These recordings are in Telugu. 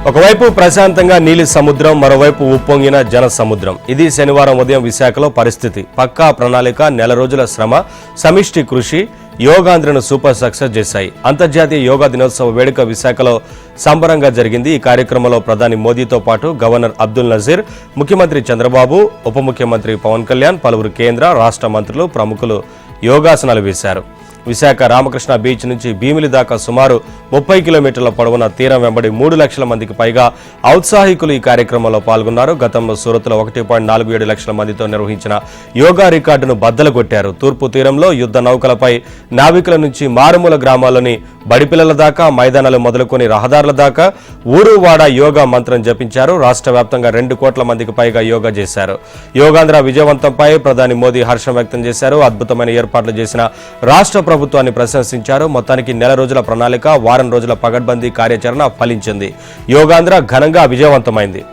ఒకవైపు ప్రశాంతంగా నీలి సముద్రం, మరోవైపు ఉప్పొంగిన జన సముద్రం. ఇది శనివారం ఉదయం విశాఖలో పరిస్థితి. పక్కా ప్రణాళిక, నెల రోజుల శ్రమ, సమిష్టి కృషి యోగాంధ్రను సూపర్ సక్సెస్ చేశాయి. అంతర్జాతీయ యోగా దినోత్సవ వేడుక విశాఖలో సంబరంగా జరిగింది. ఈ కార్యక్రమంలో ప్రధాని మోదీతో పాటు గవర్నర్ అబ్దుల్ నజీర్, ముఖ్యమంత్రి చంద్రబాబు, ఉప ముఖ్యమంత్రి పవన్ కళ్యాణ్, పలువురు కేంద్ర రాష్ట్ర మంత్రులు, ప్రముఖులు యోగాసనాలు వేశారు. విశాఖ రామకృష్ణ బీచ్ నుంచి భీమిలి దాకా సుమారు 30 కిలోమీటర్ల పొడవున తీరం వెంబడి 3 లక్షల మందికి పైగా ఔత్సాహికులు ఈ కార్యక్రమంలో పాల్గొన్నారు. గతంలో సూరత్లో 1.47 లక్షల మందితో నిర్వహించిన యోగా రికార్డును బద్దలుగొట్టారు. తూర్పు తీరంలో యుద్ధ నౌకలపై నావికుల నుంచి మారుమూల గ్రామాల్లోని బడిపిల్లల దాకా, మైదానాలు మొదలుకొని రహదారుల దాకా ఊరు వాడ యోగా మంత్రం జపించారు. రాష్ట్ర వ్యాప్తంగా 2 కోట్ల మందికి పైగా యోగా చేశారు. యోగాంధ్ర విజయవంతంపై ప్రధాని మోదీ హర్షం వ్యక్తం చేశారు. అద్భుతమైన ఏర్పాట్లు చేసిన రాష్ట్ర ప్రభుత్వాన్ని ప్రశంసించారు. మొత్తానికి నెల రోజుల ప్రణాళిక, వారం రోజుల పగడ్బందీ కార్యాచరణ ఫలించింది. యోగాంధ్ర ఘనంగా విజయవంతమైంది.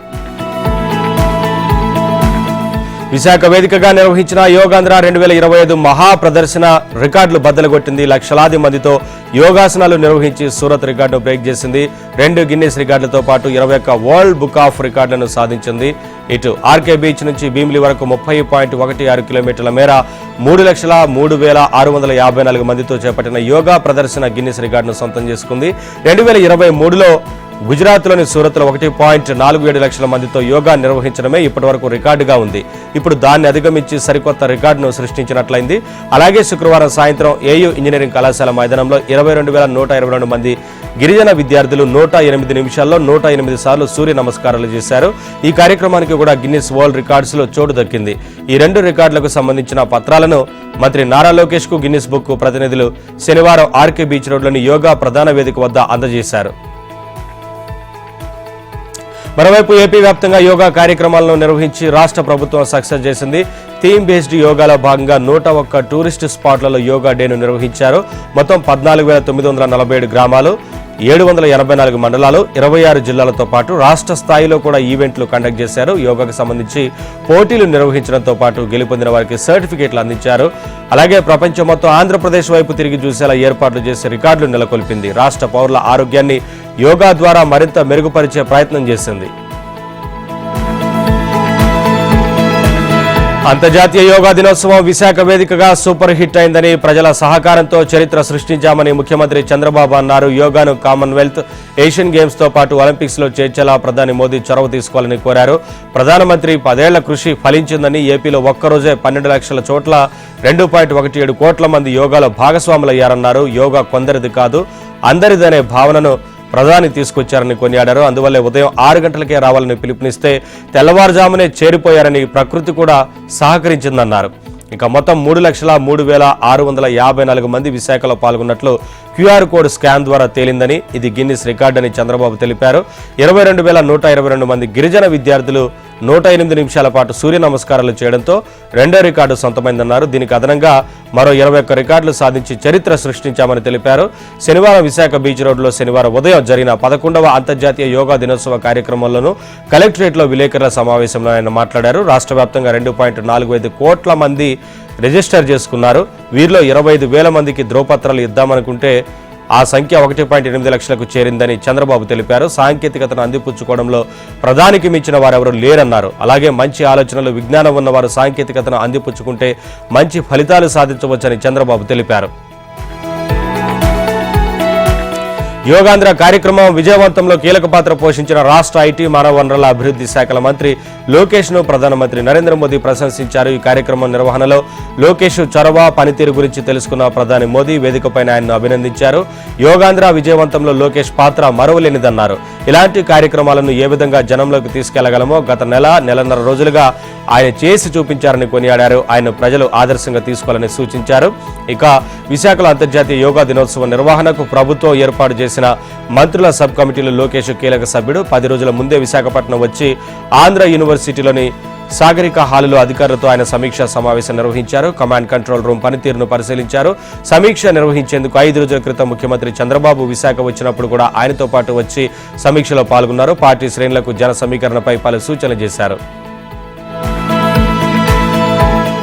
విశాఖ వేదికగా నిర్వహించిన యోగాంధ్ర 2025 మహా ప్రదర్శన రికార్డులు బద్దలుగొట్టింది. లక్షలాది మందితో యోగాసనాలు నిర్వహించి సూరత్ రికార్డును బ్రేక్ చేసింది. 2 గిన్నెస్ రికార్డులతో పాటు 21 వరల్డ్ బుక్ ఆఫ్ రికార్డులను సాధించింది. ఇటు ఆర్కే బీచ్ నుంచి భీమిలి వరకు 30.16 కిలోమీటర్ల మేర 3,03,654 మందితో చేపట్టిన యోగా ప్రదర్శన గిన్నెస్ రికార్డును సొంతం చేసుకుంది. 2023లో గుజరాత్లోని సూరత్లో 1.47 లక్షల మందితో యోగా నిర్వహించడమే ఇప్పటివరకు రికార్డుగా ఉంది. ఇప్పుడు దాన్ని అధిగమించి సరికొత్త రికార్డును సృష్టించినట్లయింది. అలాగే శుక్రవారం సాయంత్రం ఏయూ ఇంజనీరింగ్ కళాశాల మైదానంలో 22,122 మంది గిరిజన విద్యార్థులు 108 నిమిషాల్లో 108 సార్లు సూర్య నమస్కారాలు చేశారు. ఈ కార్యక్రమానికి కూడా గిన్నిస్ వరల్డ్ రికార్డ్స్లో చోటు దక్కింది. ఈ 2 రికార్డులకు సంబంధించిన పత్రాలను మంత్రి నారా లోకేష్ కు గిన్నిస్ బుక్ ప్రతినిధులు శనివారం ఆర్కే బీచ్ రోడ్లోని యోగా ప్రధాన వేదిక వద్ద అందజేశారు. మరోవైపు ఏపీ వ్యాప్తంగా యోగా కార్యక్రమాలను నిర్వహించి రాష్ట్ర ప్రభుత్వం సక్సెస్ చేసింది. థీమ్ బేస్డ్ యోగాలో భాగంగా 101 టూరిస్ట్ స్పాట్లలో యోగా డేను నిర్వహించారు. మొత్తం 14,947 గ్రామాలు, 784 మండలాలు, 26 జిల్లాలతో పాటు రాష్ట్ర స్థాయిలో కూడా ఈవెంట్లు కండక్ట్ చేశారు. యోగాకు సంబంధించి పోటీలు నిర్వహించడంతో పాటు గెలుపొందిన వారికి సర్టిఫికేట్లు అందించారు. అలాగే ప్రపంచం మొత్తం ఆంధ్రప్రదేశ్ వైపు తిరిగి చూసేలా ఏర్పాట్లు చేసి రికార్డులు నెలకొల్పింది. రాష్ట్ర పౌరుల ఆరోగ్యాన్ని యోగా ద్వారా మరింత మెరుగుపరిచే ప్రయత్నం చేసింది. అంతర్జాతీయ యోగా దినోత్సవం విశాఖ వేదికగా సూపర్ హిట్ అయిందని, ప్రజల సహకారంతో చరిత్ర సృష్టించామని ముఖ్యమంత్రి చంద్రబాబు అన్నారు. యోగాను కామన్వెల్త్, ఏషియన్ గేమ్స్ తో పాటు ఒలింపిక్స్ లో చేర్చేలా ప్రధాని మోదీ చొరవ తీసుకోవాలని కోరారు. ప్రధానమంత్రి 10 ఏళ్ల కృషి ఫలించిందని, ఏపీలో ఒక్కరోజే 12 లక్షల చోట్ల 2.17 కోట్ల మంది యోగాలో భాగస్వాములయ్యారన్నారు. యోగా కొందరిది కాదు, అందరిదనే భావనను ప్రధాని తీసుకొచ్చారని కొనియాడారు. అందువల్లే ఉదయం 6 గంటలకే రావాలని పిలుపునిస్తే తెల్లవారుజామునే చేరిపోయారని, ప్రకృతి కూడా సహకరించిందన్నారు. ఇక మొత్తం 3,03,654 మంది విశాఖలో పాల్గొన్నట్లు క్యూఆర్ కోడ్ స్కాన్ ద్వారా తేలిందని, ఇది గిన్నిస్ రికార్డు అని చంద్రబాబు తెలిపారు. 22,122 మంది గిరిజన విద్యార్థులు 108 నిమిషాల పాటు సూర్య నమస్కారాలు చేయడంతో 2వ రికార్డు సొంతమైందన్నారు. దీనికి అదనంగా మరో 21 రికార్డులు సాధించి చరిత్ర సృష్టించామని తెలిపారు. శనివారం విశాఖ బీచ్ రోడ్లో శనివారం ఉదయం జరిగిన 11వ అంతర్జాతీయ యోగా దినోత్సవ కార్యక్రమంలోనూ కలెక్టరేట్లో విలేకరుల సమావేశంలో ఆయన మాట్లాడారు. రాష్ట్ర వ్యాప్తంగా 2.45 కోట్ల మంది రిజిస్టర్ చేసుకున్నారు. వీరిలో 25,000 మందికి ధ్రువపత్రాలు ఇద్దామనుకుంటే ఆ సంఖ్య 1.8 లక్షలకు చేరిందని చంద్రబాబు తెలిపారు. సాంకేతికతను అందిపుచ్చుకోవడంలో ప్రధానికి మించిన వారెవరూ లేరన్నారు. అలాగే మంచి ఆలోచనలు, విజ్ఞానం ఉన్నవారు సాంకేతికతను అందిపుచ్చుకుంటే మంచి ఫలితాలు సాధించవచ్చని చంద్రబాబు తెలిపారు. యోగాంధ్ర కార్యక్రమం విజయవంతంలో కీలక పాత్ర పోషించిన రాష్ట్ర ఐటీ, మానవ వనరుల అభివృద్ధి శాఖల మంత్రి లోకేష్ ను ప్రధానమంత్రి నరేంద్ర మోదీ ప్రశంసించారు. ఈ కార్యక్రమం నిర్వహణలో లోకేష్ చొరవ, పనితీరు గురించి తెలుసుకున్న ప్రధాని మోదీ వేదికపైన ఆయన్ను అభినందించారు. యోగాంధ్ర విజయవంతంలో లోకేష్ పాత్ర మరువలేనిదన్నారు. ఇలాంటి కార్యక్రమాలను ఏ విధంగా జనంలోకి తీసుకెళ్లగలమో గత నెలన్నర రోజులుగా ఆయన చేసి చూపించారని కొనియాడారు. ఆయన ప్రజలు ఆదర్శంగా తీసుకోవాలని సూచించారు. ఇక విశాఖలో అంతర్జాతీయ యోగా దినోత్సవం నిర్వహణకు ప్రభుత్వం ఏర్పాటు చేసిన మంత్రుల సబ్ కమిటీలో లోకేష్ కీలక సభ్యుడు. 10 రోజుల ముందే విశాఖపట్నం వచ్చి ఆంధ్ర యూనివర్సిటీలోని సాగరిక హాలులో అధికారులతో ఆయన సమీక్షా సమావేశం నిర్వహించారు. కమాండ్ కంట్రోల్ రూమ్ పనితీరును పరిశీలించారు. సమీక్ష నిర్వహించేందుకు 5 రోజుల క్రితం ముఖ్యమంత్రి చంద్రబాబు విశాఖ వచ్చినప్పుడు కూడా ఆయనతో పాటు వచ్చి సమీక్షలో పాల్గొన్నారు. పార్టీ శ్రేణులకు జన సమీకరణపై పలు సూచనలు చేశారు.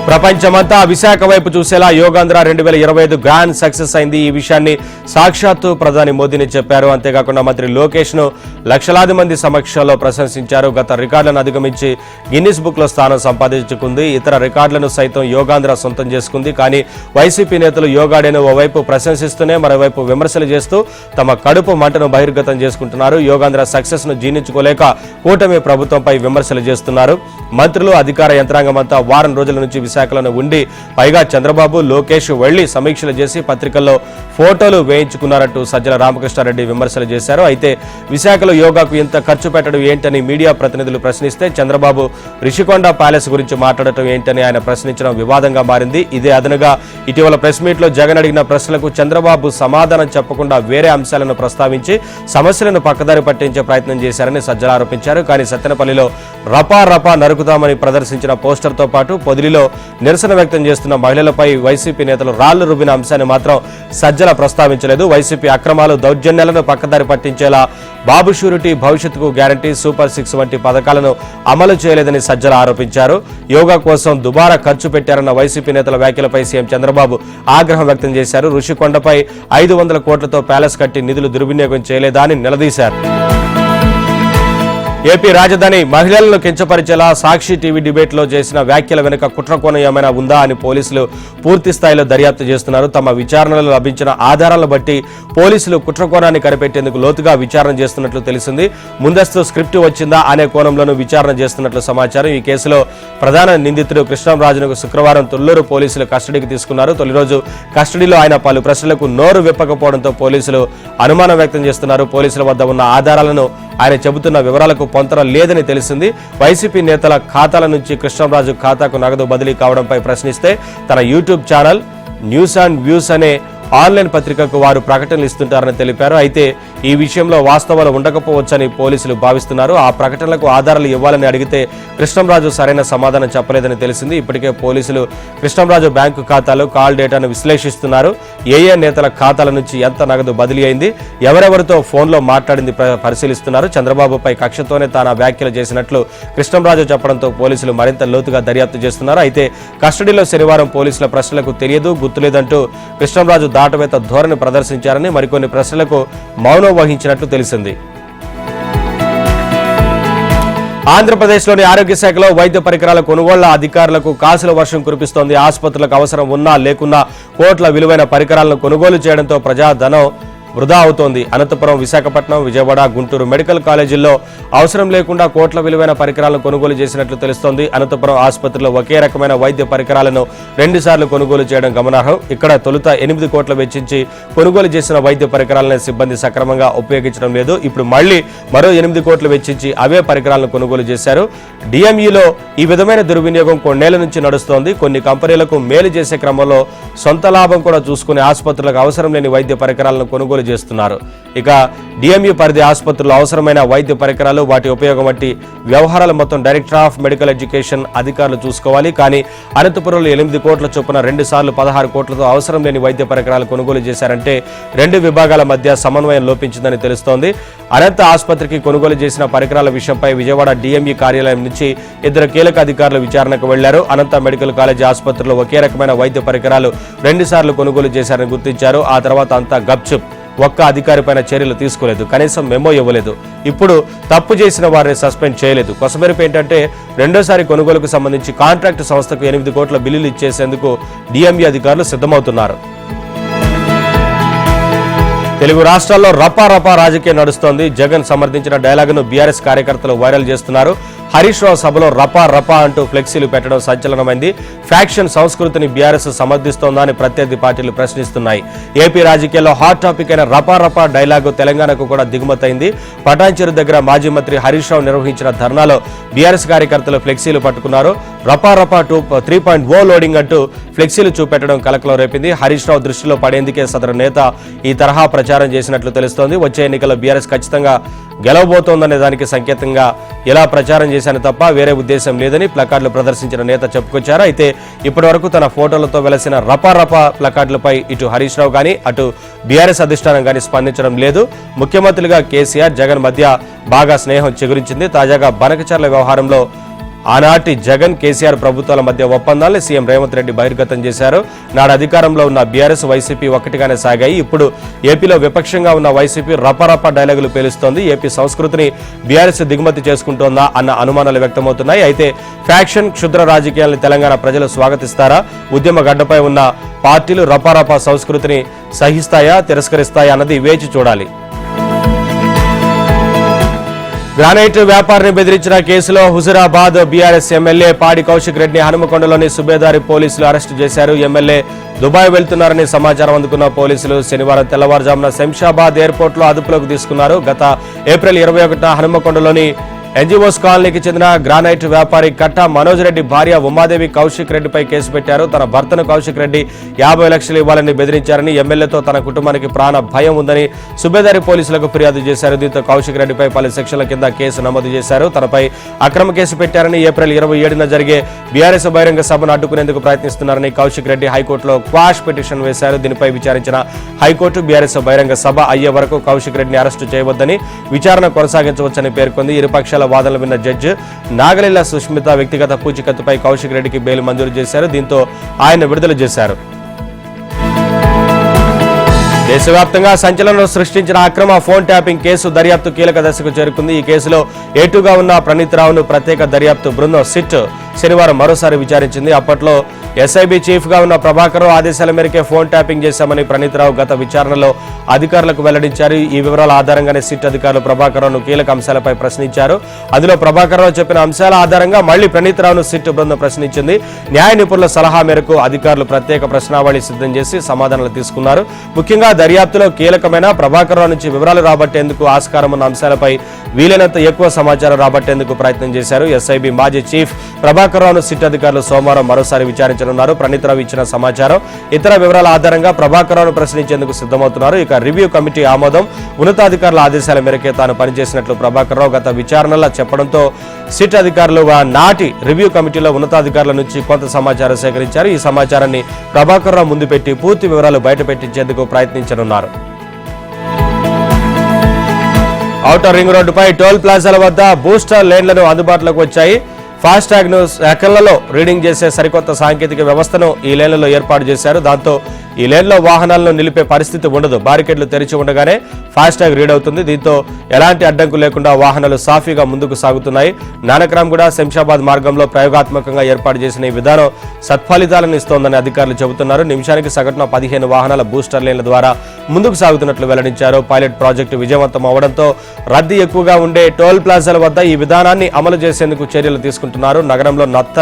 ప్రపంచమంతా విశాఖ వైపు చూసేలా యోగాంధ్ర 2025 గ్రాండ్ సక్సెస్ అయింది. ఈ విషయాన్ని సాక్షాత్తు ప్రధాని మోదీని చెప్పారు. అంతేకాకుండా మంత్రి లోకేష్ ను లక్షలాది మంది సమక్షంలో ప్రశంసించారు. గత రికార్డులను అధిగమించి గిన్నిస్ బుక్ లో స్థానం సంపాదించుకుంది. ఇతర రికార్డులను సైతం యోగాంధ్ర సొంతం చేసుకుంది. కానీ వైసీపీ నేతలు యోగాడేను ఓవైపు ప్రశంసిస్తూనే మరోవైపు విమర్శలు చేస్తూ తమ కడుపు మంటను బహిర్గతం చేసుకుంటున్నారు. యోగాంధ్ర సక్సెస్ ను జీర్ణించుకోలేక కూటమి ప్రభుత్వంపై విమర్శలు చేస్తున్నారు. మంత్రులు అధికార యంత్రాంగం అంతా వారం రోజుల నుంచి విశాఖలో ఉండి పైగా చంద్రబాబు లోకేష్ వెళ్లి సమీక్షలు చేసి పత్రికల్లో ఫోటోలు వేయించుకున్నారంటూ సజ్జల రామకృష్ణారెడ్డి విమర్శలు చేశారు. అయితే విశాఖలో యోగాకు ఇంత ఖర్చు పెట్టడం ఏంటని మీడియా ప్రతినిధులు ప్రశ్నిస్తే చంద్రబాబు రిషికొండ ప్యాలెస్ గురించి మాట్లాడటం ఏంటని ఆయన ప్రశ్నించడం వివాదంగా మారింది. ఇదే అదనుగా ఇటీవల ప్రెస్ మీట్ లో జగన్ అడిగిన ప్రశ్నలకు చంద్రబాబు సమాధానం చెప్పకుండా వేరే అంశాలను ప్రస్తావించి సమస్యలను పక్కదారి పట్టించే ప్రయత్నం చేశారని సజ్జల ఆరోపించారు. కానీ సత్తెనపల్లిలో రపా రపా నరుకుతామని ప్రదర్శించిన పోస్టర్తో పాటు పొదిలిలో నిరసన వ్యక్తం చేస్తున్న మహిళలపై వైసీపీ నేతలు రాళ్లు రుబ్బిన అంశాన్ని మాత్రం సజ్జల ప్రస్తావించలేదు. వైసీపీ అక్రమాలు దౌర్జన్యాలను పక్కదారి పట్టించేలా బాబు షూరిటీ, భవిష్యత్తుకు గ్యారంటీ, సూపర్ 6 వంటి పథకాలను అమలు చేయలేదని సజ్జల ఆరోపించారు. యోగా కోసం దుబారా ఖర్చు పెట్టారన్న వైసీపీ నేతల వ్యాఖ్యలపై సీఎం చంద్రబాబు ఆగ్రహం వ్యక్తం చేశారు. ఋషికొండపై 500 కోట్లతో ప్యాలెస్ కట్టి నిధులు దుర్వినియోగం చేయలేదా అని నిలదీశారు. ఏపీ రాజధాని మహిళలను కించపరిచేలా సాక్షి టీవీ డిబేట్ లో చేసిన వ్యాఖ్యల వెనుక కుట్రకోణం ఏమైనా ఉందా అని పోలీసులు పూర్తి స్థాయిలో దర్యాప్తు చేస్తున్నారు. తమ విచారణలో లభించిన ఆధారాలను బట్టి పోలీసులు కుట్రకోణాన్ని కనిపెట్టేందుకు లోతుగా విచారణ చేస్తున్నట్లు తెలిసింది. ముందస్తు స్క్రిప్ట్ వచ్చిందా అనే కోణంలోనూ విచారణ చేస్తున్నట్లు సమాచారం. ఈ కేసులో ప్రధాన నిందితుడు కృష్ణంరాజును శుక్రవారం తొల్లూరు పోలీసులు కస్టడీకి తీసుకున్నారు. తొలి రోజు కస్టడీలో ఆయన పలు ప్రశ్నలకు నోరు విప్పకపోవడంతో పోలీసులు అనుమానం వ్యక్తం చేస్తున్నారు. పోలీసుల వద్ద ఉన్న ఆధారాలను ఆయన చెబుతున్న వివరాలకు పొంతన లేదని తెలిసింది. వైసీపీ నేతల ఖాతాల నుంచి కృష్ణంరాజు ఖాతాకు నగదు బదిలీ కావడంపై ప్రశ్నిస్తే తన YouTube channel news and views అనే ఆన్లైన్ పత్రికకు వారు ప్రకటనలు ఇస్తుంటారని తెలిపారు. అయితే ఈ విషయంలో వాస్తవాలు ఉండకపోవచ్చని పోలీసులు భావిస్తున్నారు. ఆ ప్రకటనలకు ఆధారాలు ఇవ్వాలని అడిగితే కృష్ణంరాజు సరైన సమాధానం చెప్పలేదని తెలిసింది. ఇప్పటికే పోలీసులు కృష్ణంరాజు బ్యాంకు ఖాతాలు, కాల్ డేటాను విశ్లేషిస్తున్నారు. ఏ నేతల ఖాతాల నుంచి ఎంత నగదు బదిలీ అయింది, ఎవరెవరితో ఫోన్లో మాట్లాడింది పరిశీలిస్తున్నారు. చంద్రబాబుపై కక్షతోనే తాను వ్యాఖ్యలు చేసినట్లు కృష్ణంరాజు చెప్పడంతో పోలీసులు మరింత లోతుగా దర్యాప్తు చేస్తున్నారు. అయితే కస్టడీలో శనివారం పోలీసుల ప్రశ్నలకు తెలియదు, గుర్తులేదంటూ కృష్ణంరాజు దాటవేత ధోరణి ప్రదర్శించారని, మరికొన్ని ప్రశ్నలకు మౌనం వహించినట్లు తెలిసింది. ఆంధ్రప్రదేశ్లోని ఆరోగ్య శాఖలో వైద్య పరికరాల కొనుగోళ్ల అధికారులకు కాసుల వర్షం కురిపిస్తోంది. ఆసుపత్రులకు అవసరం ఉన్నా లేకున్నా కోట్ల విలువైన పరికరాలను కొనుగోలు చేయడంతో ప్రజాధనం వృధా అవుతోంది. అనంతపురం, విశాఖపట్నం, విజయవాడ, గుంటూరు మెడికల్ కాలేజీల్లో అవసరం లేకుండా కోట్ల విలువైన పరికరాలను కొనుగోలు చేసినట్లు తెలుస్తోంది. అనంతపురం ఆసుపత్రిలో ఒకే రకమైన వైద్య పరికరాలను 2 సార్లు కొనుగోలు చేయడం గమనార్హం. ఇక్కడ తొలుత 8 కోట్లు వెచ్చించి కొనుగోలు చేసిన వైద్య పరికరాలను సిబ్బంది సక్రమంగా ఉపయోగించడం లేదు. ఇప్పుడు మళ్లీ మరో 8 కోట్లు వెచ్చించి అవే పరికరాలను కొనుగోలు చేశారు. డిఎంఈలో ఈ విధమైన దుర్వినియోగం కొన్నేళ్ల నుంచి నడుస్తోంది. కొన్ని కంపెనీలకు మేలు చేసే క్రమంలో సొంత లాభం కూడా చూసుకునే ఆసుపత్రులకు అవసరం లేని వైద్య పరికరాలను కొనుగోలు చేస్తున్నారు. ఇక డిఎంయు పరిధి ఆసుపత్రుల్లో అవసరమైన వైద్య పరికరాలు, వాటి ఉపయోగం వంటి వ్యవహారాలు మొత్తం డైరెక్టర్ ఆఫ్ మెడికల్ ఎడ్యుకేషన్ అధికారులు చూసుకోవాలి. కానీ అనంతపురంలో 8 కోట్ల చొప్పున 2 సార్లు 16 కోట్లతో అవసరం లేని వైద్య పరికరాలు కొనుగోలు చేశారంటే 2 విభాగాల మధ్య సమన్వయం లోపించిందని తెలుస్తోంది. అనంత ఆసుపత్రికి కొనుగోలు చేసిన పరికరాల విషయంపై విజయవాడ డిఎంఈ కార్యాలయం నుంచి 2 కీలక అధికారులు విచారణకు వెళ్లారు. అనంత మెడికల్ కాలేజీ ఆసుపత్రిలో ఒకే రకమైన వైద్య పరికరాలు 2 సార్లు కొనుగోలు చేశారని గుర్తించారు. ఆ తర్వాత అంతా గప్చుప్. ఒక్క అధికారిపైన చర్యలు తీసుకోలేదు, కనీసం మెమో ఇవ్వలేదు. ఇప్పుడు తప్పు చేసిన వారిని సస్పెండ్ చేయలేదు. కొసమెరుపు ఏంటంటే రెండోసారి కొనుగోలుకు సంబంధించి కాంట్రాక్టు సంస్థకు 8 కోట్ల బిల్లులు ఇచ్చేసేందుకు డిఎంఈ అధికారులు సిద్ధమవుతున్నారు. తెలుగు రాష్ట్రాల్లో రపా రపా రాజకీయం నడుస్తోంది. జగన్ సమర్థించిన డైలాగును బీఆర్ఎస్ కార్యకర్తలు వైరల్ చేస్తున్నారు. హరీష్ రావు సభలో రపా రపా అంటూ ఫ్లెక్సీలు పెట్టడం సంచలనమైంది. ఫ్యాక్షన్ సంస్కృతిని బీఆర్ఎస్ సమర్థిస్తోందా అని ప్రత్యర్థి పార్టీలు ప్రశ్నిస్తున్నాయి. ఏపీ రాజకీయాల్లో హాట్ టాపిక్ అయిన రపా రపా డైలాగు తెలంగాణకు కూడా దిగుమతైంది. పటాన్చెరు దగ్గర మాజీ మంత్రి హరీష్ రావు నిర్వహించిన ధర్నాలో బీఆర్ఎస్ కార్యకర్తలు ఫ్లెక్సీలు పట్టుకున్నారు. రపా రపా 3.0 లోడింగ్ అంటూ ఫ్లెక్సీలు చూపెట్టడం కలకలం రేపింది. హరీష్ రావు దృష్టిలో పడేందుకే సదరు నేత ఈ తరహా ప్రచారం చేసినట్లు తెలుస్తోంది. వచ్చే ఎన్నికల్లో బీఆర్ఎస్ ఖచ్చితంగా గెలవబోతోందనే దానికి సంకేతంగా ఇలా ప్రచారం చేశాను తప్ప వేరే ఉద్దేశం లేదని ప్లకార్డులు ప్రదర్శించిన నేత చెప్పుకొచ్చారు. అయితే ఇప్పటి వరకు తన ఫోటోలతో వెలసిన రపా రపా ప్లకార్డులపై ఇటు హరీష్ రావు కానీ అటు బీఆర్ఎస్ అధిష్టానం కానీ స్పందించడం లేదు. ముఖ్యమంత్రులుగా కేసీఆర్, జగన్ మధ్య బాగా స్నేహం చిగురించింది. తాజాగా బనకచర్ల వ్యవహారంలో ఆనాటి జగన్ కేసీఆర్ ప్రభుత్వాల మధ్య ఒప్పందాలను సీఎం రేవంత్ రెడ్డి బహిర్గతం చేశారు. నాడు అధికారంలో ఉన్న బీఆర్ఎస్ వైసీపీ ఒకటిగానే సాగాయి. ఇప్పుడు ఏపీలో విపక్షంగా ఉన్న వైసీపీ రపరప డైలాగులు పేలుస్తోంది. ఏపీ సంస్కృతిని బీఆర్ఎస్ దిగుమతి చేసుకుంటోందా అన్న అనుమానాలు వ్యక్తమవుతున్నాయి. అయితే ఫ్యాక్షన్ క్షుద్ర రాజకీయాలను తెలంగాణ ప్రజలు స్వాగతిస్తారా? ఉద్యమ గడ్డపై ఉన్న పార్టీలు రపరప సంస్కృతిని సహిస్తాయా, తిరస్కరిస్తాయా అన్నది వేచి చూడాలి. గ్రానైట్ వ్యాపారిని బెదిరించిన కేసులో హుజురాబాద్ బీఆర్ఎస్ ఎమ్మెల్యే పాడి కౌశిక్ రెడ్డిని హనుమకొండలోని సుబేదారి పోలీసులు అరెస్టు చేశారు. ఎమ్మెల్యే దుబాయ్ వెళ్తున్నారని సమాచారం అందుకున్న పోలీసులు శనివారం తెల్లవారుజామున శంషాబాద్ ఎయిర్పోర్ట్ లో అదుపులోకి తీసుకున్నారు. గత ఏప్రిల్ 21న హనుమకొండలోని ఎన్జీఓస్ కాలనీకి చెందిన గ్రానైట్ వ్యాపారి కట్ట మనోజ్ రెడ్డి భార్య ఉమాదేవి కౌశిక్ రెడ్డిపై కేసు పెట్టారు. తన భర్తను కౌశిక్ రెడ్డి 50 లక్షలు ఇవ్వాలని బెదిరించారని, ఎమ్మెల్యేతో తన కుటుంబానికి ప్రాణ భయం ఉందని సుబేదారి పోలీసులకు ఫిర్యాదు చేశారు. దీంతో కౌశిక్ రెడ్డిపై పలు సెక్షన్ల కింద కేసు నమోదు చేశారు. తనపై అక్రమ కేసు పెట్టారని, ఏప్రిల్ 27న జరిగే బీఆర్ఎస్ బహిరంగ సభను అడ్డుకునేందుకు ప్రయత్నిస్తున్నారని కౌశిక్ రెడ్డి హైకోర్టులో క్వాష్ పిటిషన్ వేశారు. దీనిపై విచారించిన హైకోర్టు బీఆర్ఎస్ బహిరంగ సభ అయ్యే వరకు కౌశిక్ రెడ్డిని అరెస్టు చేయవద్దని, విచారణ కొనసాగించవచ్చని పేర్కొంది. ఇరుపక్షాల వాదనలు విన్న జడ్జి నాగలిల్ల సుష్మిత వ్యక్తిగత పూచికత్తుపై కౌశిక్ రెడ్డికి బెయిల్ మంజూరు చేశారు. దీంతో ఆయన విడుదల చేశారు. దేశవ్యాప్తంగా సంచలనం సృష్టించిన అక్రమ ఫోన్ ట్యాపింగ్ కేసు దర్యాప్తు కీలక దశకు చేరుకుంది. ఈ కేసులో ఏటుగా ఉన్న ప్రణీత్ రావును ప్రత్యేక దర్యాప్తు బృందం సిట్ శనివారం మరోసారి విచారించింది. అప్పట్లో ఎస్ఐబి చీఫ్ గా ఉన్న ప్రభాకర్ రావు ఆదేశాల మేరకే ఫోన్ ట్యాపింగ్ చేశామని ప్రణీత్ రావు గత విచారణలో అధికారులకు వెల్లడించారు. ఈ వివరాల ఆధారంగానే సిట్ అధికారులు ప్రభాకర్ రావును కీలక అంశాలపై ప్రశ్నించారు. అందులో ప్రభాకర్ రావు చెప్పిన అంశాల ఆధారంగా మళ్లీ ప్రణీత్ రావును సిట్ బృందం ప్రశ్నించింది. న్యాయ నిపుణుల సలహా మేరకు అధికారులు ప్రత్యేక ప్రశ్నావళి సిద్ధం చేసి సమాధానాలు తీసుకున్నారు. ముఖ్యంగా దర్యాప్తులో కీలకమైన ప్రభాకర్ రావు నుంచి వివరాలు రాబట్టేందుకు ఆస్కారం ఉన్న అంశాలపై వీలైనంత ఎక్కువ సమాచారం రాబట్టేందుకు ప్రయత్నం చేశారు. ఎస్ఐబి మాజీ చీఫ్ ప్రభాకర్ రావును సిట్ అధికారులు సోమవారం మరోసారి విచారించనున్నారు. ప్రణీత్ రావు ఇచ్చిన సమాచారం, ఇతర వివరాల ఆధారంగా ప్రభాకర్ రావును ప్రశ్నించేందుకు సిద్ధమవుతున్నారు. ఇక రివ్యూ కమిటీ ఆమోదం, ఉన్నతాధికారుల ఆదేశాల మేరకే తాను పనిచేసినట్లు ప్రభాకర్ రావు గత విచారణలో చెప్పడంతో సిట్ అధికారులు నాటి రివ్యూ కమిటీలో ఉన్నతాధికారుల నుంచి కొంత సమాచారం సేకరించారు. ఈ సమాచారాన్ని ప్రభాకర్ రావు ముందు పెట్టి పూర్తి వివరాలు బయటపెట్టించేందుకు ప్రయత్నించనున్నారు. ఔటర్ రింగ్ రోడ్డుపై టోల్ ప్లాజాల వద్ద బూస్టర్ లేన్లను అందుబాటులోకి వచ్చాయి. ఫాస్టాగ్ ను సెకన్లలో రీడింగ్ చేసే సరికొత్త సాంకేతిక వ్యవస్థను ఈ లేన్లలో ఏర్పాటు చేశారు. దాంతో ఈ లేన్లో వాహనాలను నిలిపే పరిస్థితి ఉండదు. బారికేడ్లు తెరిచి ఉండగానే ఫాస్టాగ్ రీడ్ అవుతుంది. దీంతో ఎలాంటి అడ్డంకు లేకుండా వాహనాలు సాఫీగా ముందుకు సాగుతున్నాయి. నానక్రామ్గూడ శంషాబాద్ మార్గంలో ప్రయోగాత్మకంగా ఏర్పాటు చేసిన ఈ విధానం సత్ఫలితాలను ఇస్తోందని అధికారులు చెబుతున్నారు. నిమిషానికి సగటున 15 వాహనాల బూస్టర్ లేన్ల ద్వారా ముందుకు సాగుతున్నట్లు వెల్లడించారు. పైలట్ ప్రాజెక్టు విజయవంతం అవడంతో రద్దీ ఎక్కువగా ఉండే టోల్ ప్లాజాల వద్ద ఈ విధానాన్ని అమలు చేసేందుకు చర్యలు తీసుకుంటున్నారు. నగరంలో నత్త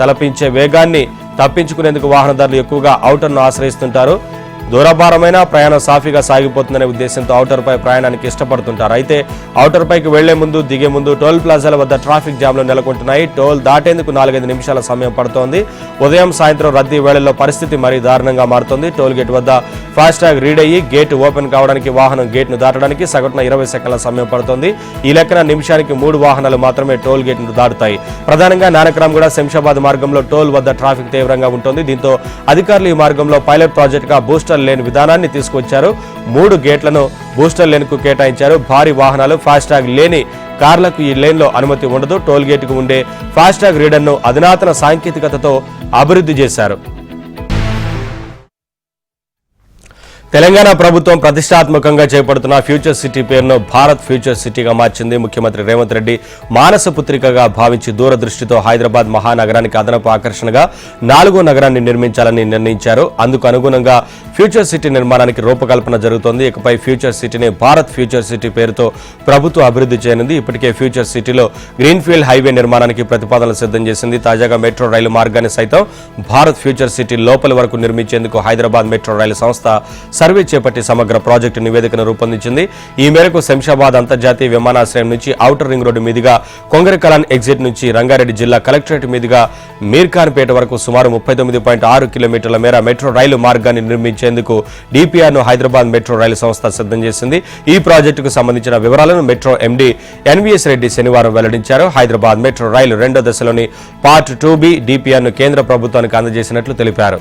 తలపించే వేగాన్ని తప్పించుకునేందుకు వాహనదారులు ఎక్కువగా ఔటర్ను ఆశ్రయిస్తుంటారు. దూరభారమైన ప్రయాణం సాఫీగా సాగిపోతుందనే ఉద్దేశంతో ఔటర్ పై ప్రయాణానికి ఇష్టపడుతుంటారు. అయితే ఔటర్ పైకి వెళ్లే ముందు, దిగే ముందు టోల్ ప్లాజాల వద్ద ట్రాఫిక్ జామ్లు నెలకొంటున్నాయి. టోల్ దాటేందుకు 4-5 నిమిషాల సమయం పడుతోంది. ఉదయం సాయంత్రం రద్దీ వేళల్లో పరిస్థితి మరీ దారుణంగా మారుతోంది. టోల్ గేట్ వద్ద ఫాస్టాగ్ రీడ్ అయ్యి గేట్ ఓపెన్ కావడానికి, వాహనం గేట్ను దాటడానికి సగటున 20 సెకండ్ల సమయం పడుతోంది. ఈ లెక్కన నిమిషానికి 3 వాహనాలు మాత్రమే టోల్ గేట్ ను దాటుతాయి. ప్రధానంగా నానక్రామ్గూడ శంషాబాద్ మార్గంలో టోల్ వద్ద ట్రాఫిక్ తీవ్రంగా ఉంటుంది. దీంతో అధికారులు ఈ మార్గంలో పైలట్ ప్రాజెక్టుగా బూస్టర్ లేన్ విధానాన్ని తీసుకొచ్చారు. 3 గేట్లను బూస్టర్ లేన్ కు కేటాయించారు. భారీ వాహనాలు, ఫాస్టాగ్ లేని కార్లకు ఈ లేన్ లో అనుమతి ఉండదు. టోల్ గేట్ కు ఉండే ఫాస్టాగ్ రీడర్ ను అధునాతన సాంకేతికతతో అభివృద్ధి చేశారు. తెలంగాణ ప్రభుత్వం ప్రతిష్టాత్మకంగా చేపడుతున్న ఫ్యూచర్ సిటీ పేరును భారత్ ఫ్యూచర్ సిటీగా మార్చింది. ముఖ్యమంత్రి రేవంత్ రెడ్డి మానసపుత్రికగా భావించి దూరదృష్టితో హైదరాబాద్ మహానగరానికి అదనపు ఆకర్షణగా 4వ నగరాన్ని నిర్మించాలని నిర్ణయించారు. అందుకు అనుగుణంగా ఫ్యూచర్ సిటీ నిర్మాణానికి రూపకల్పన జరుగుతోంది. ఇకపై ఫ్యూచర్ సిటీని భారత్ ఫ్యూచర్ సిటీ పేరుతో ప్రభుత్వం అభివృద్ధి చేయనుంది. ఇప్పటికే ఫ్యూచర్ సిటీలో గ్రీన్ఫీల్డ్ హైవే నిర్మాణానికి ప్రతిపాదనలు సిద్ధం చేసింది. తాజాగా మెట్రో రైలు మార్గాన్ని సైతం భారత్ ఫ్యూచర్ సిటీ లోపలి వరకు నిర్మించేందుకు హైదరాబాద్ మెట్రో రైలు సంస్థ సర్వే చేపట్టి సమగ్ర ప్రాజెక్టు నివేదికను రూపొందించింది. ఈ మేరకు శంషాబాద్ అంతర్జాతీయ విమానాశ్రయం నుంచి ఔటర్ రింగ్ రోడ్డు మీదుగా కొంగరకలాన్ ఎగ్జిట్ నుంచి రంగారెడ్డి జిల్లా కలెక్టరేట్ మీదుగా మీర్ఖాన్పేట వరకు సుమారు 39.6 కిలోమీటర్ల మేర మెట్రో రైలు మార్గాన్ని నిర్మించేందుకు డిపిఆర్ ను హైదరాబాద్ మెట్రో రైలు సంస్థ సిద్ధం చేసింది. ఈ ప్రాజెక్టుకు సంబంధించిన వివరాలను మెట్రో ఎండీ ఎన్వీఎస్ రెడ్డి శనివారం వెల్లడించారు. హైదరాబాద్ మెట్రో రైలు 2వ దశలోని పార్ట్ 2B డిపిఆర్ ను కేంద్ర ప్రభుత్వానికి అందజేసినట్లు తెలిపారు.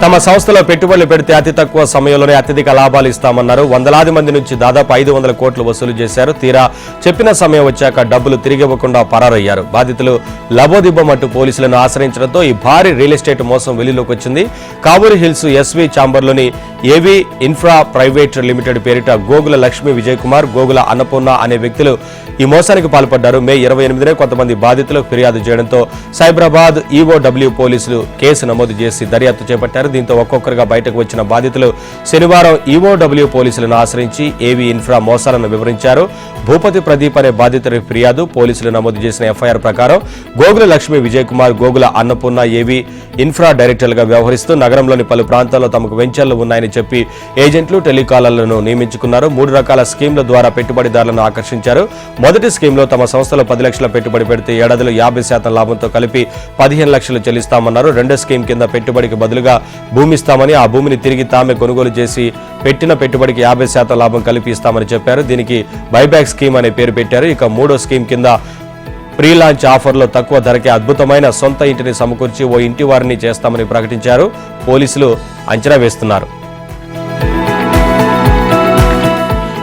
తమ తమ సంస్థలో పెట్టుబడులు పెడితే అతి తక్కువ సమయంలోనే అత్యధిక లాభాలు ఇస్తామన్నారు. వందలాది మంది నుంచి దాదాపు 500 కోట్లు వసూలు చేశారు. తీరా చెప్పిన సమయం వచ్చాక డబ్బులు తిరిగి ఇవ్వకుండా పరారయ్యారు. బాధితులు లబోదిబ్బమంటూ పోలీసులను ఆశ్రయించడంతో ఈ భారీ రియల్ ఎస్టేట్ మోసం వెలుగులోకి వచ్చింది. కావూరి హిల్స్ ఎస్వి చాంబర్లోని ఏవి ఇన్ఫ్రా ప్రైవేట్ లిమిటెడ్ పేరిట గోగుల లక్ష్మీ విజయ్ కుమార్, గోగుల అన్నపూర్ణ అనే వ్యక్తులు ఈ మోసానికి పాల్పడ్డారు. మే 28నే కొంతమంది బాధితులు ఫిర్యాదు చేయడంతో సైబరాబాద్ ఈఓడబ్ల్యూ పోలీసులు కేసు నమోదు చేసి దర్యాప్తు చేపట్టారు. దీంతో ఒక్కొక్కరుగా బయటకు వచ్చిన బాధితులు శనివారం ఈఓడబ్ల్యూ పోలీసులను ఆశ్రయించి ఏవి ఇన్ఫ్రా మోసాలను వివరించారు. భూపతి ప్రదీప్ అనే బాధితుడి ఫిర్యాదు, పోలీసులు నమోదు చేసిన ఎఫ్ఐఆర్ ప్రకారం గోగుల లక్ష్మీ విజయ్ కుమార్, గోగుల అన్నపూర్ణ ఏవి ఇన్ఫ్రా డైరెక్టర్లుగా వ్యవహరిస్తూ నగరంలోని పలు ప్రాంతాల్లో తమకు వెంచర్లు ఉన్నాయని చెప్పి ఏజెంట్లు, టెలికాలర్లను నియమించుకున్నారు. 3 రకాల స్కీమ్ల ద్వారా పెట్టుబడిదారులను ఆకర్షించారు. మొదటి స్కీమ్లో తమ సంస్థలో 10 లక్షల పెట్టుబడి పెడితే ఏడాదిలో 50% లాభంతో కలిపి 15 లక్షలు చెల్లిస్తామన్నారు. రెండో స్కీమ్ కింద పెట్టుబడికి బదులుగా భూమి ఇస్తామని, ఆ భూమిని తిరిగి తామే కొనుగోలు చేసి పెట్టిన పెట్టుబడికి 50% లాభం కలిపి ఇస్తామని చెప్పారు. దీనికి బైబ్యాక్ స్కీమ్ అనే పేరు పెట్టారు. ఇక మూడో స్కీమ్ కింద ప్రీ లాంచ్ ఆఫర్లో తక్కువ ధరకే అద్భుతమైన సొంత ఇంటిని సమకూర్చి ఓ ఇంటి వారిని చేస్తామని ప్రకటించారు. పోలీసులు అంచనా వేస్తున్నారు.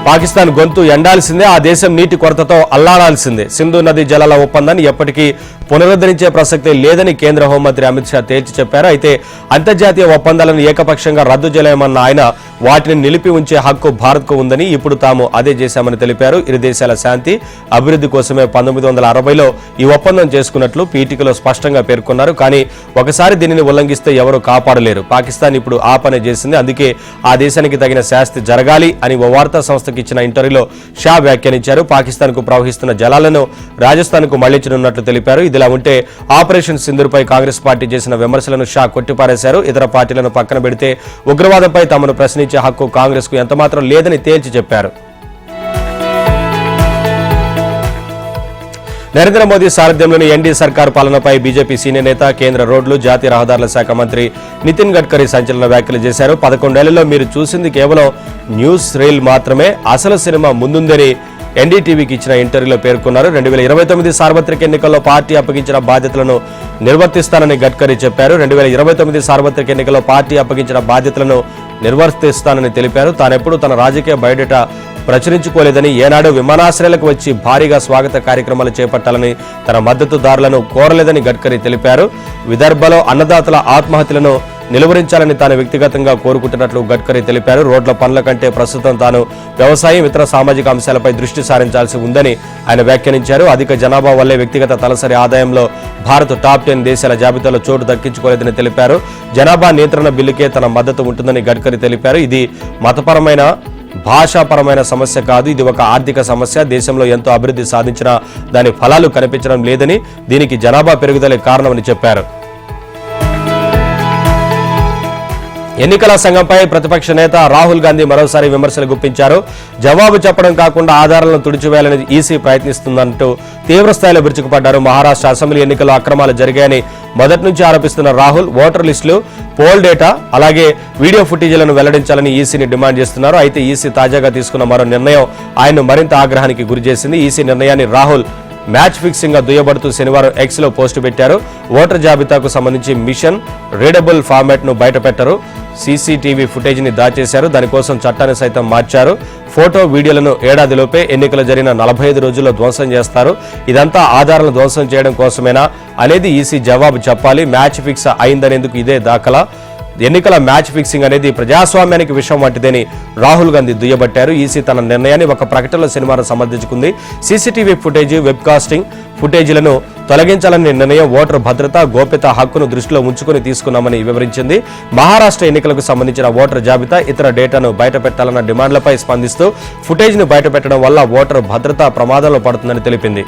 పాకిస్తాన్ గొంతు ఎండాల్సిందే, ఆ దేశం నీటి కొరతతో అల్లాడాల్సిందే. సింధు నదీ జలాల ఒప్పందాన్ని ఎప్పటికీ పునరుద్ధరించే ప్రసక్తే లేదని కేంద్ర హోంమంత్రి అమిత్ షా తేల్చి చెప్పారు. అయితే అంతర్జాతీయ ఒప్పందాలను ఏకపక్షంగా రద్దు చేయలేమన్న ఆయన వాటిని నిలిపి ఉంచే హక్కు భారత్కు ఉందని, ఇప్పుడు తాము అదే చేశామని తెలిపారు. ఇరు దేశాల శాంతి, అభివృద్ధి కోసమే 1960లో ఈ ఒప్పందం చేసుకున్నట్లు పీఠికలో స్పష్టంగా పేర్కొన్నారు. కానీ ఒకసారి దీనిని ఉల్లంఘిస్తే ఎవరూ కాపాడలేరు. పాకిస్తాన్ ఇప్పుడు ఆ పనే చేసింది, అందుకే ఆ దేశానికి తగిన శాస్తి జరగాలి అని ఓ వార్తా సంస్థకు ఇచ్చిన ఇంటర్వ్యూలో షా వ్యాఖ్యానించారు. పాకిస్తాన్ కు ప్రవహిస్తున్న జలాలను రాజస్థాన్ కు మళ్లించనున్నట్లు తెలిపారు. ఇదిలా ఉంటే ఆపరేషన్ సింధూర్పై కాంగ్రెస్ పార్టీ చేసిన విమర్శలను షా కొట్టిపారేశారు. ఇతర పార్టీలను పక్కన పెడితే ఉగ్రవాదంపై తమను ప్రశ్నించే హక్కు కాంగ్రెస్ కు ఎంతమాత్రం లేదని తేల్చి చెప్పారు. నరేంద్ర మోదీ సారథ్యంలోని ఎన్డీఏ సర్కార్ పాలనపై బీజేపీ సీనియర్ నేత, కేంద్ర రోడ్లు, జాతీయ రహదారుల శాఖ మంత్రి నితిన్ గడ్కరీ సంచలన వ్యాఖ్యలు చేశారు. 11 ఏళ్లలో మీరు చూసింది కేవలం న్యూస్ రీల్ మాత్రమే, అసలు సినిమా ముందుందని ఎన్డీటీవీకి ఇచ్చిన ఇంటర్వ్యూలో పేర్కొన్నారు. 2029 సార్వత్రిక ఎన్నికల్లో పార్టీ అప్పగించిన బాధ్యతలను నిర్వర్తిస్తానని గడ్కరీ చెప్పారు. 2029 సార్వత్రిక ఎన్నికల్లో పార్టీ అప్పగించిన బాధ్యతలను నిర్వర్తిస్తానని తెలిపారు. తానెప్పుడు తన రాజకీయ బయోడేటా ప్రచురించుకోలేదని, ఏనాడు విమానాశ్రయాలకు వచ్చి భారీగా స్వాగత కార్యక్రమాలు చేపట్టాలని తన మద్దతుదారులను కోరలేదని గడ్కరీ తెలిపారు. విదర్భలో అన్నదాతల ఆత్మహత్యలను నిలువరించాలని తాను వ్యక్తిగతంగా కోరుకుంటున్నట్లు గడ్కరీ తెలిపారు. రోడ్ల పనుల కంటే ప్రస్తుతం తాను వ్యవసాయం, ఇతర సామాజిక అంశాలపై దృష్టి సారించాల్సి ఉందని ఆయన వ్యాఖ్యానించారు. అధిక జనాభా వల్లే వ్యక్తిగత తలసరి ఆదాయంలో భారత్ టాప్ 10 దేశాల జాబితాలో చోటు దక్కించుకోలేదని తెలిపారు. జనాభా నియంత్రణ బిల్లుకే తన మద్దతు ఉంటుందని గడ్కరీ తెలిపారు. ఇది మతపరమైన, భాషాపరమైన సమస్య కాదు, ఇది ఒక ఆర్థిక సమస్య. దేశంలో ఎంతో అభివృద్ధి సాధించినా దాని ఫలాలు కనిపించడం లేదని, దీనికి జనాభా పెరుగుదలే కారణమని చెప్పారు. ఎన్నికల సంఘంపై ప్రతిపక్ష నేత రాహుల్ గాంధీ మరోసారి విమర్శలు గుప్పించారు. జవాబు చెప్పడం కాకుండా ఆధారాలను తుడిచివేయాలని ఈసీ ప్రయత్నిస్తుందంటూ తీవ్రస్థాయిలో విరుచుకుపడ్డారు. మహారాష్ట్ర అసెంబ్లీ ఎన్నికల్లో అక్రమాలు జరిగాయని మొదటి నుంచి ఆరోపిస్తున్న రాహుల్ ఓటర్ లిస్టులు, పోల్ డేటా, అలాగే వీడియో ఫుటేజీలను వెల్లడించాలని ఈసీని డిమాండ్ చేస్తున్నారు. అయితే ఈసీ తాజాగా తీసుకున్న మరో నిర్ణయం ఆయన్ను మరింత ఆగ్రహానికి గురిచేసింది. ఈసీ నిర్ణయాన్ని రాహుల్ మ్యాచ్ ఫిక్సింగ్ గా దుయ్యబడుతూ శనివారం ఎక్స్ లో పోస్టు పెట్టారు. ఓటర్ జాబితాకు సంబంధించి మిషన్ రీడబుల్ ఫార్మాట్ ను బయటపెట్టారు. సీసీటీవీ ఫుటేజ్ ని దాచేశారు. దానికోసం చట్టాన్ని సైతం మార్చారు. ఫోటో, వీడియోలను ఏడాదిలోపే ఎన్నికలు జరిగిన 45 రోజుల్లో ధ్వంసం చేస్తారు. ఇదంతా ఆధారాలను ధ్వంసం చేయడం కోసమేనా అనేది ఈసీ జవాబు చెప్పాలి. మ్యాచ్ ఫిక్స్ అయిందనేందుకు ఇదే దాఖలా. ఎన్నికల మ్యాచ్ ఫిక్సింగ్ అనేది ప్రజాస్వామ్యానికి విషయం వంటిదని రాహుల్ గాంధీ దుయ్యబట్టారు. ఈసీ తన నిర్ణయాన్ని ఒక ప్రకటనలో శనివారం సమర్థించుకుంది. సీసీటీవీ ఫుటేజ్, వెబ్కాస్టింగ్ ఫుటేజీలను తొలగించాలనే నిర్ణయం ఓటర్ భద్రత, గోప్యత హక్కును దృష్టిలో ఉంచుకుని తీసుకున్నామని వివరించింది. మహారాష్ట్ర ఎన్నికలకు సంబంధించిన ఓటర్ జాబితా, ఇతర డేటాను బయటపెట్టాలన్న డిమాండ్లపై స్పందిస్తూ ఫుటేజ్ను బయటపెట్టడం వల్ల ఓటర్ భద్రత ప్రమాదంలో పడుతుందని తెలిపింది.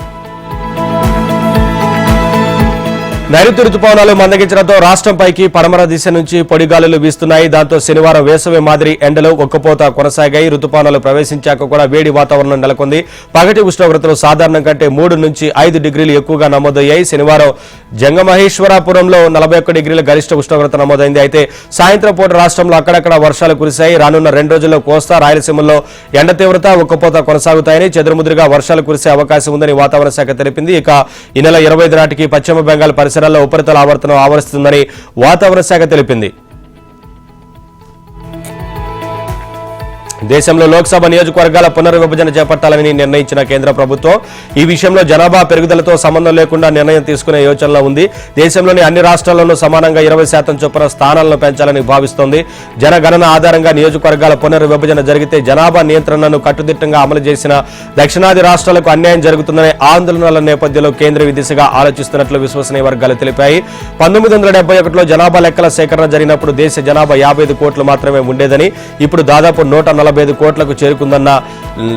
నైరుతి రుతుపవనాలు మందగించడంతో రాష్ట్రంపైకి పడమర దిశ నుంచి పొడిగాలులు వీస్తున్నాయి. దాంతో శనివారం వేసవి మాదిరి ఎండలు ఒక్కపోత కొనసాగాయి. రుతుపవనాలు ప్రవేశించాక కూడా వేడి వాతావరణం నెలకొంది. పగటి ఉష్ణోగ్రతలు సాధారణం కంటే 3 నుంచి 5 డిగ్రీలు ఎక్కువగా నమోదయ్యాయి. శనివారం జంగమహేశ్వరపురంలో 41 డిగ్రీల గరిష్ట ఉష్ణోగ్రత నమోదైంది. అయితే సాయంత్రం పూట రాష్ట్రంలో అక్కడక్కడ వర్షాలు కురిశాయి. రానున్న 2 రోజుల్లో కోస్తా, రాయలసీమల్లో ఎండ తీవ్రత, ఒక్కపోత కొనసాగుతాయని, చెదురుముదురుగా వర్షాలు కురిసే అవకాశం ఉందని వాతావరణ శాఖ తెలిపింది. ఇక ఈ నెల 25 నాటికి పశ్చిమ బెంగాల్ పరిసరాల్లో ఉపరితల ఆవర్తనం ఆవరిస్తుందని వాతావరణ శాఖ తెలిపింది. దేశంలో లోక్సభ నియోజకవర్గాల పునర్విభజన చేపట్టాలని నిర్ణయించిన కేంద్ర ప్రభుత్వం ఈ విషయంలో జనాభా పెరుగుదలతో సంబంధం లేకుండా నిర్ణయం తీసుకునే యోచనలో ఉంది. దేశంలోని అన్ని రాష్ట్రాల్లోనూ సమానంగా 20% చొప్పున స్థానాలను పెంచాలని భావిస్తోంది. జనగణన ఆధారంగా నియోజకవర్గాల పునర్విభజన జరిగితే జనాభా నియంత్రణను కట్టుదిట్టంగా అమలు చేసిన దక్షిణాది రాష్ట్రాలకు అన్యాయం జరుగుతుందనే ఆందోళనల నేపథ్యంలో కేంద్రం ఈ దిశగా ఆలోచిస్తున్నట్లు విశ్వసనీయ వర్గాలు తెలిపాయి. 1971లో జనాభా లెక్కల సేకరణ జరిగినప్పుడు దేశ జనాభా 55 కోట్లు మాత్రమే ఉండేదని, ఇప్పుడు దాదాపు 145 కోట్లకు చేరుకుందన్న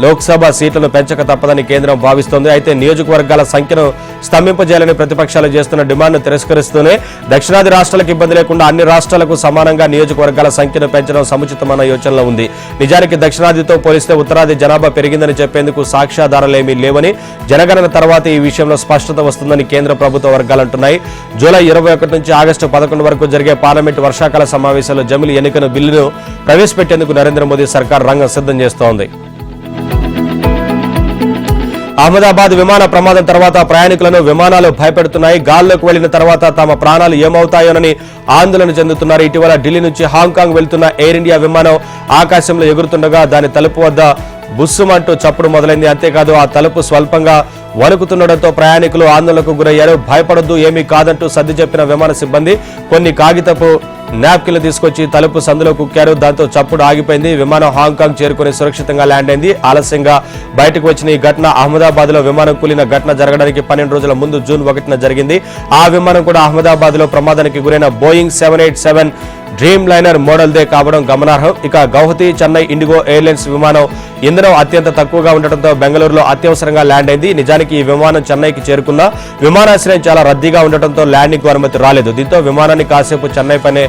లోక్సభ సీట్లను పెంచక తప్పదని కేంద్రం భావిస్తోంది. అయితే నియోజకవర్గాల సంఖ్యను స్తంభింపజేయాలని ప్రతిపక్షాలు చేస్తున్న డిమాండ్ను తిరస్కరిస్తూనే దక్షిణాది రాష్ట్రాలకు ఇబ్బంది లేకుండా అన్ని రాష్ట్రాలకు సమానంగా నియోజకవర్గాల సంఖ్యను పెంచడం సముచితమైన యోచనలో ఉంది. నిజానికి దక్షిణాదితో పోలిస్తే ఉత్తరాది జనాభా పెరిగిందని చెప్పేందుకు సాక్ష్యాధారాలేమీ లేవని, జనగణన తర్వాత ఈ విషయంలో స్పష్టత వస్తుందని కేంద్ర ప్రభుత్వ వర్గాలంటున్నాయి. జూలై 21 నుంచి ఆగస్టు 11 వరకు జరిగే పార్లమెంటు వర్షాకాల సమావేశాల్లో జమిలి ఎన్నికల బిల్లును ప్రవేశపెట్టేందుకు నరేంద్ర మోదీ సర్కార్ రంగం సిద్ధం చేస్తోంది. అహ్మదాబాద్ విమాన ప్రమాదం తర్వాత ప్రయాణికులను విమానాలు భయపెడుతున్నాయి. గాల్లోకి వెళ్లిన తర్వాత తమ ప్రాణాలు ఏమవుతాయోనని ఆందోళన చెందుతున్నారు. ఇటీవల ఢిల్లీ నుంచి హాంకాంగ్ వెళ్తున్న ఎయిర్ ఇండియా విమానం ఆకాశంలో ఎగురుతుండగా దాని తలుపు వద్ద బుస్సుమంటూ చప్పుడు మొదలైంది. అంతేకాదు ఆ తలుపు స్వల్పంగా వణుకుతుండటంతో ప్రయాణికులు ఆందోళనకు గురయ్యారు. భయపడొద్దు, ఏమీ కాదంటూ సర్ది చెప్పిన విమాన సిబ్బంది కొన్ని కాగితపు నాప్కిన్లు తీసుకొచ్చి తలుపు సందులో కుక్కారు. దాంతో చప్పుడు ఆగిపోయింది. విమానం హాంకాంగ్ చేరుకుని సురక్షితంగా ల్యాండ్ అయింది. ఆలస్యంగా బయటకు వచ్చిన ఈ ఘటన అహ్మదాబాద్ లో విమానం కూలిన ఘటన జరగడానికి 12 రోజుల ముందు జూన్ 1న జరిగింది. ఆ విమానం కూడా అహ్మదాబాద్ లో ప్రమాదానికి గురైన Boeing 787 dream liner model they కావడం గమనార్హం. ఇక గౌహతి, చెన్నై ఇండిగో ఎయిర్లైన్స్ విమానం ఇంధనం అత్యంత తక్కువగా ఉండటంతో బెంగళూరులో అత్యవసరంగా ల్యాండ్ అయింది. నిజానికి ఈ విమానం చెన్నైకి చేరుకున్న విమానాశ్రయం చాలా రద్దీగా ఉండటంతో ల్యాండింగ్ కు అనుమతి రాలేదు. దీంతో విమానాన్ని కాసేపు చెన్నై పైనే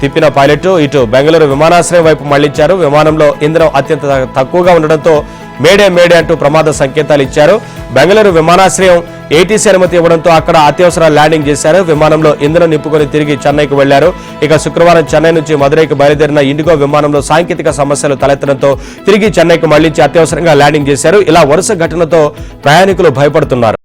తిప్పిన పైలట్ ఇటు బెంగళూరు విమానాశ్రయం వైపు మళ్లించారు. విమానంలో ఇంధనం అత్యంత తక్కువగా ఉండడంతో మేడే మేడే అంటూ ప్రమాద సంకేతాలు ఇచ్చారు. బెంగళూరు విమానాశ్రయం ఏటీసీ అనుమతి ఇవ్వడంతో అక్కడ అత్యవసర ల్యాండింగ్ చేశారు. విమానంలో ఇంధనం నింపుకొని తిరిగి చెన్నైకి వెళ్లారు. ఇక శుక్రవారం చెన్నై నుంచి మదురైకి బయలుదేరిన ఇండిగో విమానంలో సాంకేతిక సమస్యలు తలెత్తడంతో తిరిగి చెన్నైకి మళ్లించి అత్యవసరంగా ల్యాండింగ్ చేశారు. ఇలా వరుస ఘటనతో ప్రయాణికులు భయపడుతున్నారు.